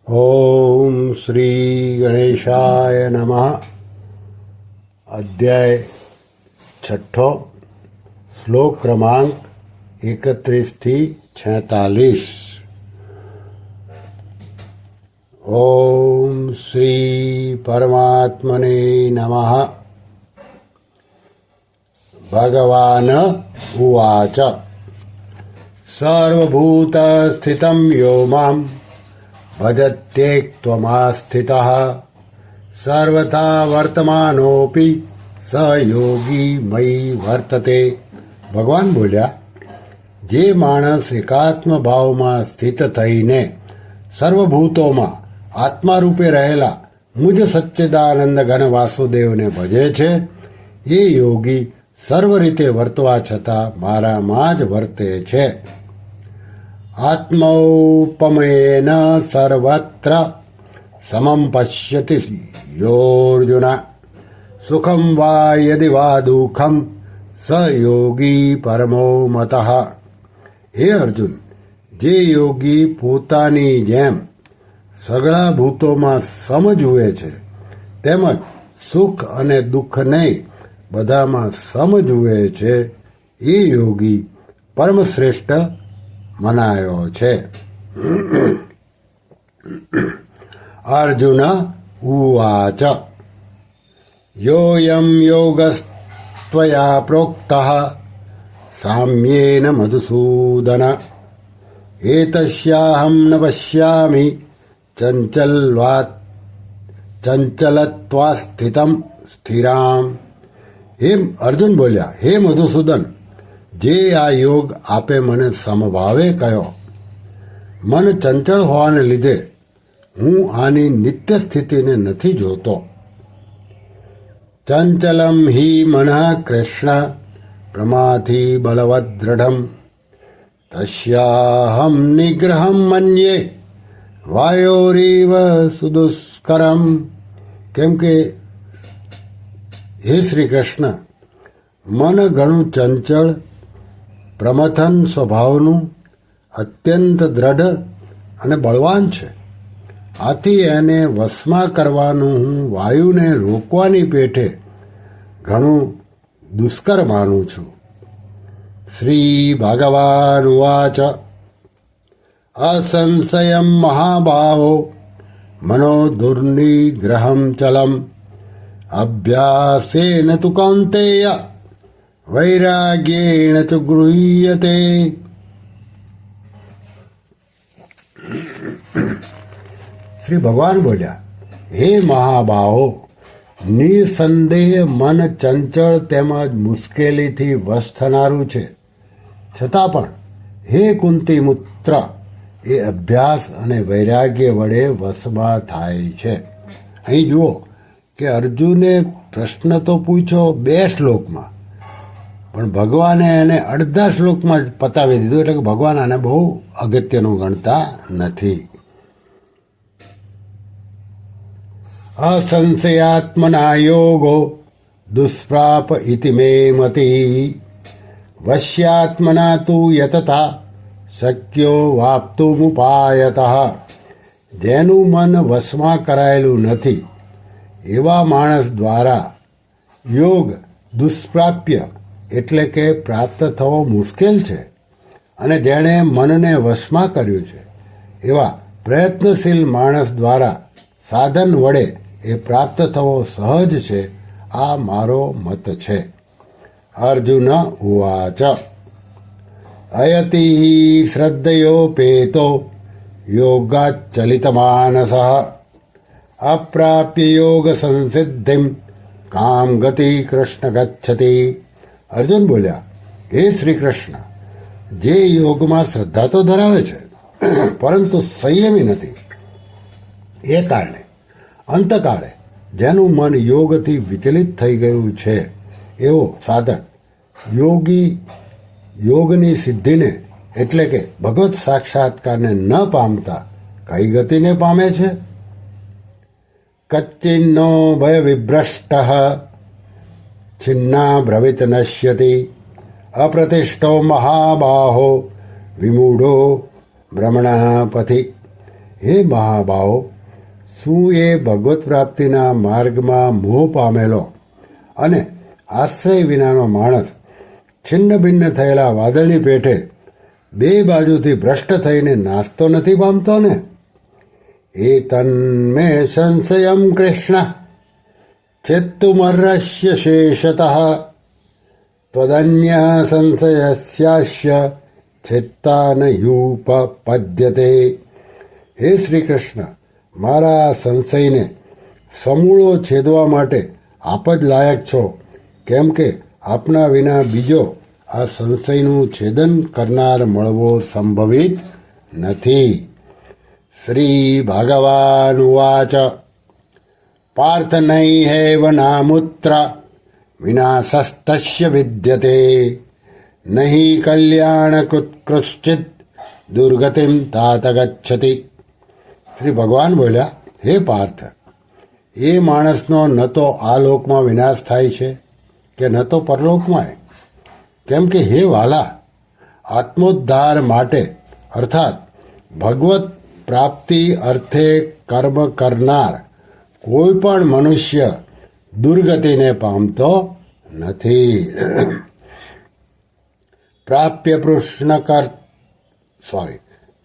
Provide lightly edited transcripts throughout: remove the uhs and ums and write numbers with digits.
ઓમ શ્રી ગણેશાય નમઃ. અધ્યાય છઠ્ઠો, શ્લોક ક્રમાંક 31થી 46. ઓમ શ્રી પરમાત્મને નમઃ. ભગવાન ઉવાચ સર્વભૂતસ્થિतं યો માં ભજત્યેક્ત્વમાસ્થિતઃ સર્વથા વર્તમાનોऽપી સ યોગી મયી વર્તતે. ભગવાન બોલ્યા, જે માણસ એકાત્મ ભાવમાં સ્થિત થઈને સર્વભૂતોમાં આત્મારૂપે રહેલા મુજ સચ્ચિદાનંદ ઘન વાસુદેવને ભજે છે, એ યોગી સર્વ રીતે વર્તવા છતાં મારામાં જ વર્તે છે. આત્મૌપમેન સર્વત્ર સમમ પશ્યતિ યોર્જુન સુખમ વા યદિ વા દુઃખમ સ યોગી પરમો મતઃ. હે અર્જુન, જે યોગી પોતાની જેમ સગળા ભૂતોમાં સમ જુએ છે, તેમજ સુખ અને દુઃખને બધામાં સમ જુએ છે, એ યોગી પરમશ્રેષ્ઠ મનાયો છે. અર્જુન ઉવાચ યોયમ યોગસ્ત્વયા પ્રોક્તઃ સામ્યેન મધુસૂદન એતસ્યાહં ન પશ્યામિ ચંચલત્વા સ્થિતમ સ્થિરામ. હે અર્જુન બોલ્યા, હે મધુસૂદન, જે આ યોગ આપે મને સમભાવે કહ્યો. મન ચંચળ હોવાને લીધે હું આની નિત્ય સ્થિતિને નથી જોતો. ચંચલમ હિ મનઃ કૃષ્ણ પ્રમાથી બલવદ દ્રઢમ તસ્યાહમ નિગ્રહમ મન્યે વાયોરીવ સુદુષ્કરમ. કેમ કે હે શ્રી કૃષ્ણ, મન ઘણું ચંચળ, પ્રમથન સ્વભાવનું, અત્યંત દ્રઢ અને બળવાન છે. આથી એને વશમાં કરવાનું હું વાયુને રોકવાની પેઠે ઘણું દુષ્કર માનું છું. શ્રી ભગવાન ઉવાચ અસંશયમ મહાભાવો મનો દુર્નિગ્રહમ ચલમ અભ્યાસેન તુ કૌંતેય વૈરાગ્યેણ ચ ગૃહ્યતે. શ્રી ભગવાન બોલ્યા, હે મહાબાહો, નિસંદેહ મન ચંચળ તેમજ મુશ્કેલીથી વશ થનારું છે. છતાં પણ હે કુંતી પુત્ર, એ અભ્યાસ અને વૈરાગ્ય વડે વશમાં થાય છે. અહીં જુઓ કે અર્જુને પ્રશ્ન તો પૂછ્યો 2 શ્લોકમાં, પણ ભગવાને એને અડધા શ્લોકમાં જ પતાવી દીધું. એટલે કે ભગવાન આને બહુ અગત્યનું ગણતા નથી. અસંશયાત્મના યોગો દુષ્પ્રાપ ઇતિ મે મતિ વશ્યાત્મના તુ યતતા શક્યો વાપ્તુમુપાયતઃ. જેનું મન વશમાં કરાયેલું નથી એવા માણસ દ્વારા યોગ દુષ્પ્રાપ્ય એટલે કે પ્રાપ્ત થવો મુશ્કેલ છે, અને જેણે મનને વશમાં કર્યું છે એવા પ્રયત્નશીલ માણસ દ્વારા સાધન વડે એ પ્રાપ્ત થવો સહજ છે. આ મારો મત છે. અર્જુન ઉવાચ અયતિ શ્રદ્ધયોપેતો યોગાચલિતમાનસઃ અપ્રાપ્ય યોગ સંસિદ્ધિમ કામ ગતિ કૃષ્ણ ગચ્છતિ. અર્જુન બોલ્યા, હે શ્રી કૃષ્ણ, જે યોગમાં શ્રદ્ધા તો ધરાવે છે પરંતુ સંયમી નથી, એ કારણે અંતકાળે જેનું મન યોગથી વિચલિત થઈ ગયું છે એવો સાધક યોગની સિદ્ધિને એટલે કે ભગવત સાક્ષાત્કારને ન પામતા કઈ ગતિને પામે છે? કચ્ચિન્નો ભય વિભ્રષ્ટ છિન્ના બ્રવિત નશ્યતિ અપ્રતિષ્ઠો મહાબાહો વિમૂઢો ભ્રમણા પથિ. હે મહાબાહો, શું એ ભગવત પ્રાપ્તિના માર્ગમાં મોહ પામેલો અને આશ્રય વિનાનો માણસ છિન્ન ભિન્ન થયેલા વાદળની પેઠે બે બાજુથી ભ્રષ્ટ થઈને નાસ્તો નથી પામતો ને? એ તન્મે સંશયમ કૃષ્ણ ચેત્તુમર્રસ્ય શેષતઃ ત્વદન્ય સંશયસ્યાસ્ય છેત્તા ન યુપપદ્યતે. હે શ્રી કૃષ્ણ, મારા સંશયને સમૂળો છેદવા માટે આપ જ લાયક છો, કેમ કે આપના વિના બીજો આ સંશયનું છેદન કરનાર મળવો સંભવિત નથી. શ્રી ભગવાન ઉવાચ પાર્થ નૈહેવ નામુત્ર વિનાશસ્તસ્ય વિદ્યતે નહીં કલ્યાણકૃત કૃશ્ચિત દુર્ગતિમ તાત ગચ્છતિ. શ્રી ભગવાન બોલ્યા, હે પાર્થ, એ માણસનો ન તો આ લોકમાં વિનાશ થાય છે કે ન તો પરલોકમાં. કેમ કે હે વાલા, આત્મોદ્ધાર માટે અર્થાત ભગવત પ્રાપ્તિ અર્થે કર્મ કરનાર કોઈ પણ મનુષ્ય દુર્ગતિને પામતો નથી.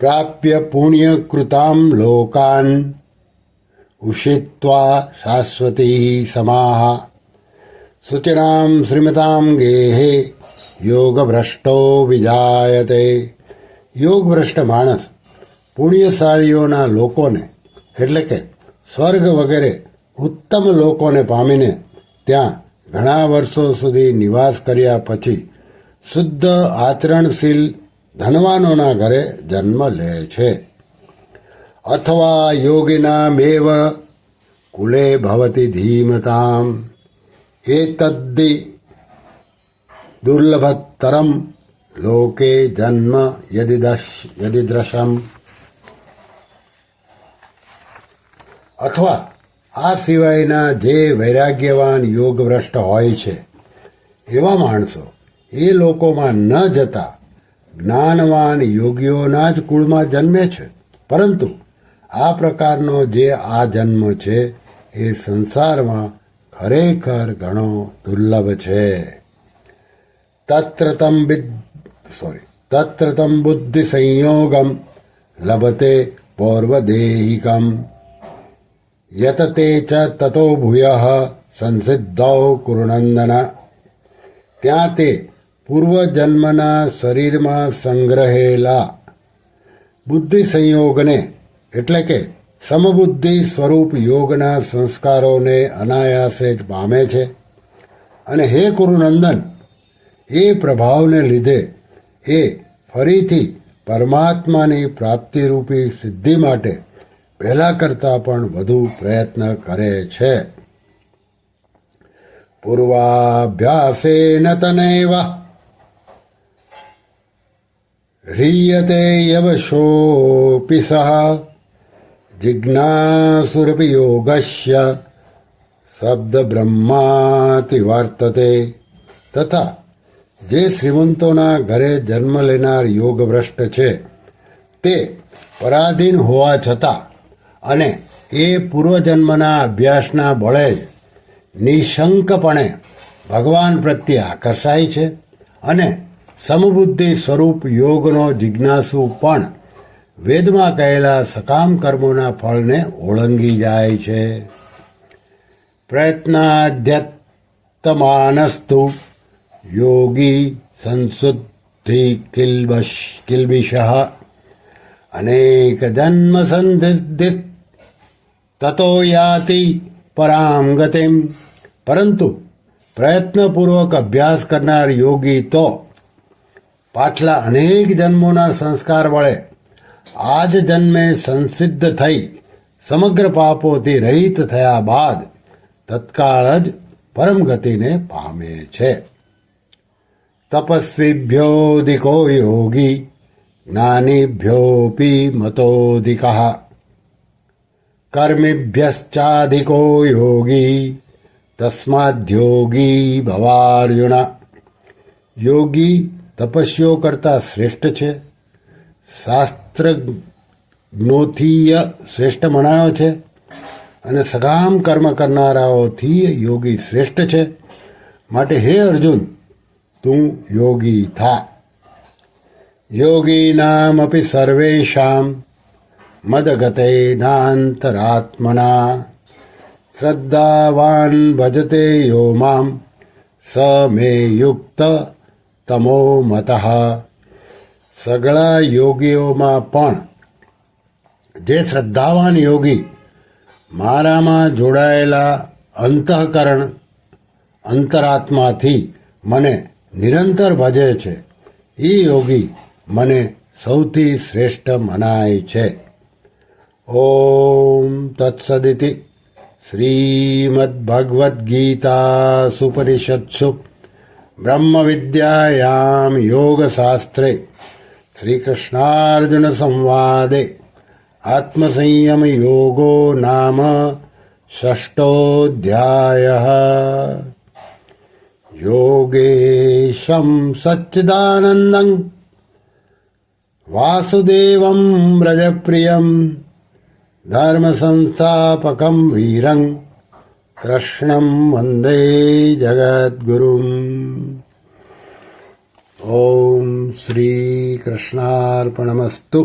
પ્રાપ્ય પુણ્યકૃતામ લોકાન ઉષિત્વા શાશ્વતી સમાહ સુચિરામ શ્રીમતામ ગેહે યોગભ્રષ્ટો વિજાયતે. યોગભ્રષ્ટ માણસ પુણ્યશાળીઓના લોકોને એટલે કે સ્વર્ગ વગેરે ઉત્તમ લોકોને પામીને ત્યાં ઘણા વર્ષો સુધી નિવાસ કર્યા પછી શુદ્ધ આચરણશીલ ધનવાનોના ઘરે જન્મ લે છે. અથવા યોગિનામેવ કુલે ભવતી ધીમતામ એતદ્દિ દુર્લભતરમ લોકે જન્મ યદિદ્રશમ. અથવા આ સિવાયના જે વૈરાગ્યવાન યોગભ્રષ્ટ હોય છે એવા માણસો એ લોકોમાં ન જતા જ્ઞાનવાન યોગીઓના જ કુળમાં જન્મે છે. પરંતુ આ પ્રકારનો જે આ જન્મ છે એ સંસારમાં ખરેખર ઘણો દુર્લભ છે. તત્ર તમ બુદ્ધિ સંયોગમ લભતે પૌર્વદેહિકમ યત તે ચ તતો ભૂયઃ સંસિદ્ધૌ કુરુનંદન. ત્યાં તે પૂર્વજન્મના શરીરમાં સંગ્રહેલા બુદ્ધિ સંયોગને એટલે કે સમબુદ્ધિ સ્વરૂપ યોગના સંસ્કારોને અનાયાસે જ પામે છે. અને હે કુરુનંદન, એ પ્રભાવને લીધે એ ફરીથી પરમાત્માની પ્રાપ્તિરૂપી સિદ્ધિ માટે પહેલા કરતાં પણ વધુ પ્રયત્ન કરે છે. પૂર્વાભ્યાસેન તનૈવ ह्रीयते यवशोऽपि सः जिज्ञासुरपि योगस्य શબ્દબ્રહ્માતિ વર્તતે. તથા જે શ્રીમંતોના ઘરે જન્મ લેનાર યોગભ્રષ્ટ છે તે પરાધીન હોવા છતાં અને એ પૂર્વજન્મના અભ્યાસના બળે જ નિશંકપણે ભગવાન પ્રત્યે આકર્ષાય છે અને સમબુદ્ધિ સ્વરૂપ યોગનો જિજ્ઞાસુ પણ વેદમાં કહેલા સકામ કર્મોના ફળને ઓળંગી જાય છે. પ્રયત્નાધ્યત્તમાનસ્તુ યોગી સંશુદ્ધિ કિલ્બિષઃ અનેક જન્મ સંધિ તતો યાતિ પરામ ગતિમ. પરંતુ પ્રયત્નપૂર્વક અભ્યાસ કરનાર યોગી તો પાછલા અનેક જન્મોના સંસ્કાર વડે આ જ જન્મે સંસિદ્ધ થઈ સમગ્ર પાપોથી રહિત થયા બાદ તત્કાળ જ પરમ ગતિને પામે છે. તપસ્વીભ્યોધિકો યોગી જ્ઞાનીભ્યોપી મતોધિકઃ કર્મિભ્યશ્ચાધિકો યોગી તસ્માદ્યોગી ભવાર્જુન. યોગી તપસ્વીઓ કરતાં શ્રેષ્ઠ છે, શાસ્ત્ર જ્ઞોથી શ્રેષ્ઠ મનાયો છે અને સકામ કર્મ કરનારાઓથી યોગી શ્રેષ્ઠ છે. માટે હે અર્જુન, તું યોગી થા. યોગીનામપી સર્વેષાં મદગતેનાંતરાત્મના શ્રદ્ધાવાન ભજતે યો મામ સ મે યુક્ત તમો મતઃ. સગળા યોગીઓમાં પણ જે શ્રદ્ધાવાન યોગી મારામાં જોડાયેલા અંતઃકરણ અંતરાત્માથી મને નિરંતર ભજે છે, એ યોગી મને સૌથી શ્રેષ્ઠ મનાય છે. ઓમ તત્સદિતિ શ્રીમદ્ભગવદ્ગીતાસુપનિષત્સુ બ્રહ્મવિદ્યાયામ યોગશાસ્ત્રે શ્રીકૃષ્ણાર્જુન સંવાદે આત્મસંયમ યોગો નામ ષષ્ઠોऽધ્યાયः. યોગેશં સચ્ચિદાનંદં વાસુદેવં વ્રજપ્રિયં ધર્મસંસ્થાપકં વીરં કૃષ્ણં વંદે જગદ્ગુરુમ. ઓમ શ્રી કૃષ્ણાર્પણમસ્તુ.